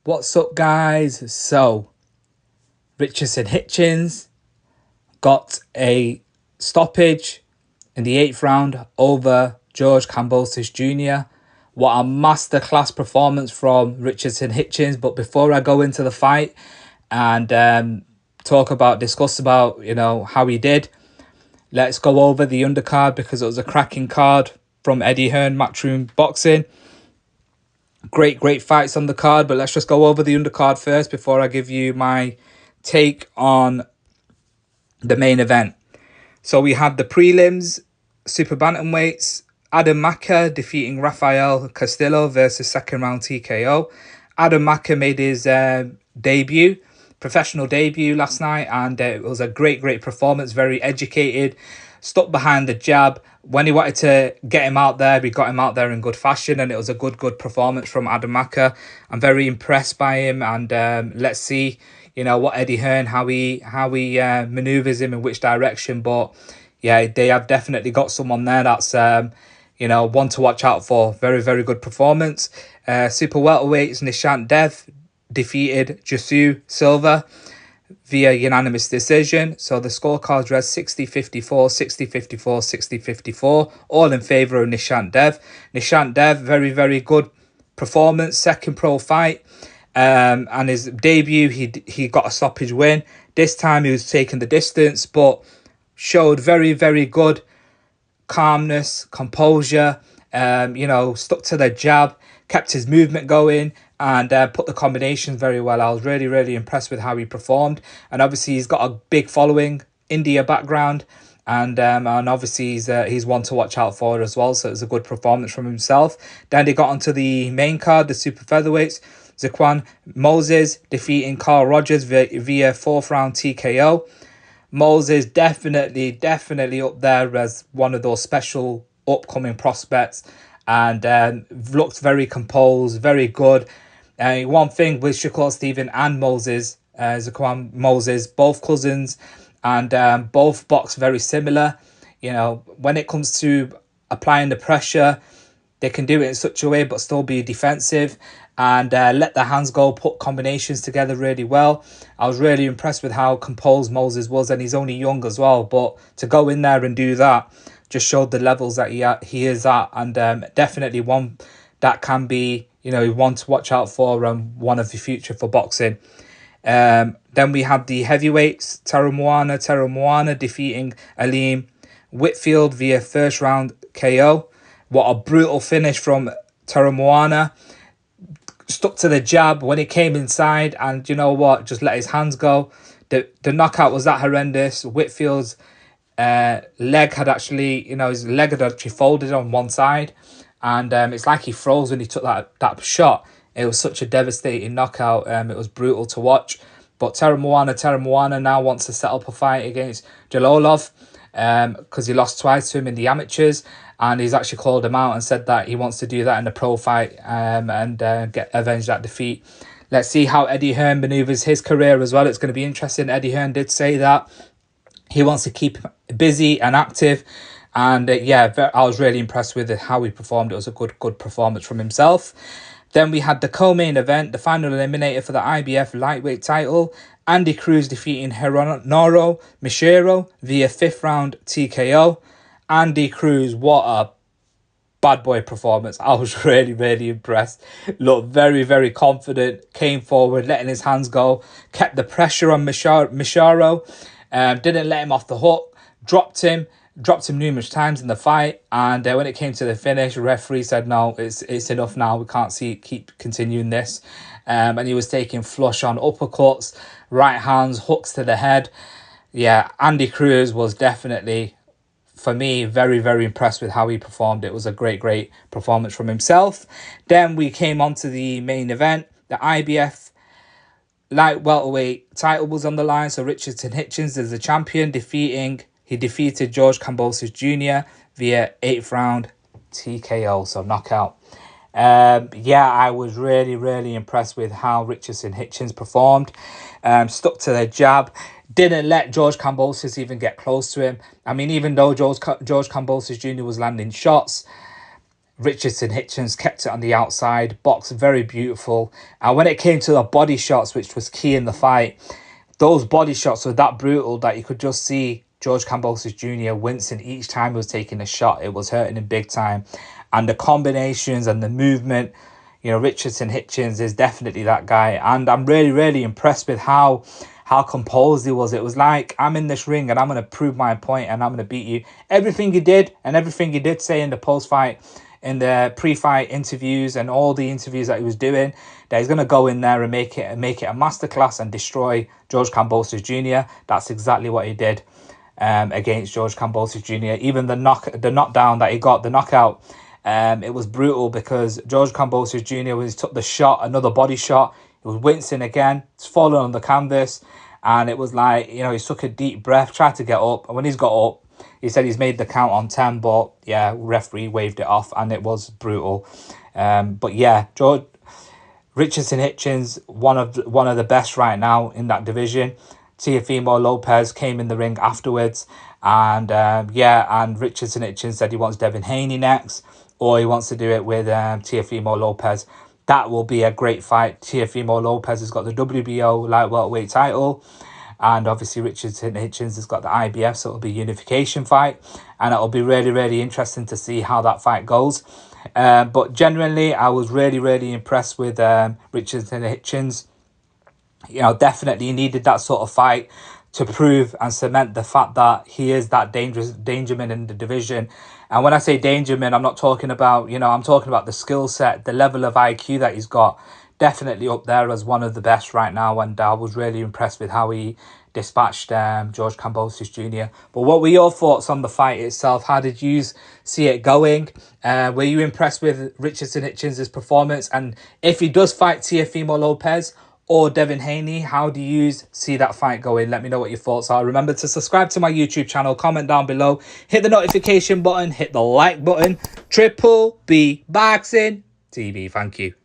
What's up, guys? So, Richardson Hitchins got a stoppage in the 8th round over George Kambosos Jr. What a masterclass performance from Richardson Hitchins. But before I go into the fight and discuss about, how he did, let's go over the undercard because it was a cracking card from Eddie Hearn, Matchroom Boxing. Great fights on the card, but let's just go over the undercard first before I give you my take on the main event. So we had the prelims, super bantamweights, Adam Maka defeating Rafael Castillo versus second round TKO. Adam Maka made his professional debut last night, and it was a great performance, very educated, stuck behind the jab. When he wanted to get him out there, we got him out there in good fashion, and it was a good performance from Adam Maka. I'm very impressed by him, and let's see, what Eddie Hearn, how he maneuvers him in which direction. But yeah, they have definitely got someone there that's one to watch out for. Very good performance. Super welterweights, Nishant Dev defeated Jesu Silva via unanimous decision. So the scorecards read 60-54, 60-54, 60-54, all in favour of Nishant Dev. Nishant Dev, very good performance, second pro fight. And his debut, he got a stoppage win. This time he was taking the distance, but showed very good calmness, composure, stuck to the jab, kept his movement going, and put the combinations very well. I was really impressed with how he performed. And obviously he's got a big following, India background, and obviously he's one to watch out for as well. So it was a good performance from himself. Then they got onto the main card, the super featherweights. Zaquan Moses defeating Carl Rogers via fourth round TKO. Moses definitely up there as one of those special upcoming prospects, and looked very composed, very good. One thing with Shakur Stevenson and Moses, Zaquan Moses, both cousins, and both box very similar. When it comes to applying the pressure, they can do it in such a way but still be defensive and let the hands go, put combinations together really well. I was really impressed with how composed Moses was, and he's only young as well. But to go in there and do that just showed the levels that he is at, and definitely one that can be, one to watch out for, and one of the future for boxing. Then we had the heavyweights, Tara Moana defeating Aleem Whitfield via first round KO. What a brutal finish from Tara Moana. Stuck to the jab when it came inside, and just let his hands go. The knockout was that horrendous. Whitfield's leg had actually, folded on one side, and it's like he froze when he took that shot. It was such a devastating knockout. It was brutal to watch. But Tara Moana now wants to set up a fight against Jalolov, because he lost twice to him in the amateurs, and he's actually called him out and said that he wants to do that in a pro fight, and avenge that defeat. Let's see how Eddie Hearn maneuvers his career as well. It's going to be interesting. Eddie Hearn did say that he wants to keep busy and active, and I was really impressed with how he performed. It was a good performance from himself. Then we had the co-main event, the final eliminator for the IBF lightweight title. Andy Cruz defeating Hironoro Mishiro via fifth round TKO. Andy Cruz, what a bad boy performance. I was really impressed. Looked very confident, came forward, letting his hands go, kept the pressure on Mishiro, didn't let him off the hook, dropped him numerous times in the fight, and when it came to the finish, the referee said no, it's enough now, we can't keep continuing this. And he was taking flush on uppercuts, right hands, hooks to the head. Yeah, Andy Cruz was definitely, for me, very impressed with how he performed. It was a great performance from himself. Then we came on to the main event. The IBF Light Welterweight title was on the line, so Richardson Hitchins is the champion, he defeated George Kambosos Jr. via 8th round TKO, so knockout. I was really impressed with how Richardson Hitchins performed. Stuck to the jab, didn't let George Kambosos even get close to him. I mean, even though George Kambosos Jr. was landing shots, Richardson Hitchins kept it on the outside, boxed very beautiful. And when it came to the body shots, which was key in the fight, those body shots were that brutal that you could just see George Kambosos Jr. wincing each time he was taking a shot. It was hurting him big time. And the combinations and the movement, you know, Richardson Hitchins is definitely that guy. And I'm really, really impressed with how composed he was. It was like, I'm in this ring and I'm going to prove my point and I'm going to beat you. Everything he did and everything he did say in the post-fight, in the pre-fight interviews and all the interviews that he was doing, that he's going to go in there and make it a masterclass and destroy George Kambosos Jr. That's exactly what he did against George Kambosos Jr. Even the knockdown that he got, the knockout, it was brutal because George Kambosos Jr., when he took the shot, another body shot, he was wincing again. It's falling on the canvas. And it was like, you know, he took a deep breath, tried to get up. And when he's got up, he said he's made the count on 10. But yeah, referee waved it off and it was brutal. But yeah, Richardson Hitchins, one of the best right now in that division. Teofimo Lopez came in the ring afterwards. And and Richardson Hitchins said he wants Devin Haney next, or he wants to do it with Teofimo Lopez. That will be a great fight. Teofimo Lopez has got the WBO Light Welterweight title. And obviously Richardson Hitchins has got the IBF, so it'll be a unification fight. And it'll be really, really interesting to see how that fight goes. But generally, I was really, really impressed with Richardson Hitchins. You know, definitely needed that sort of fight to prove and cement the fact that he is that dangerman in the division. And when I say dangerman, I'm not talking about, you know, I'm talking about the skill set, the level of IQ that he's got. Definitely up there as one of the best right now. And I was really impressed with how he dispatched George Kambosos Jr. But what were your thoughts on the fight itself? How did you see it going? Were you impressed with Richardson Hitchins' performance? And if he does fight Teofimo Lopez or Devin Haney, how do you see that fight going? Let me know what your thoughts are. Remember to subscribe to my YouTube channel, comment down below, hit the notification button, hit the like button. Triple B Boxing TV. Thank you.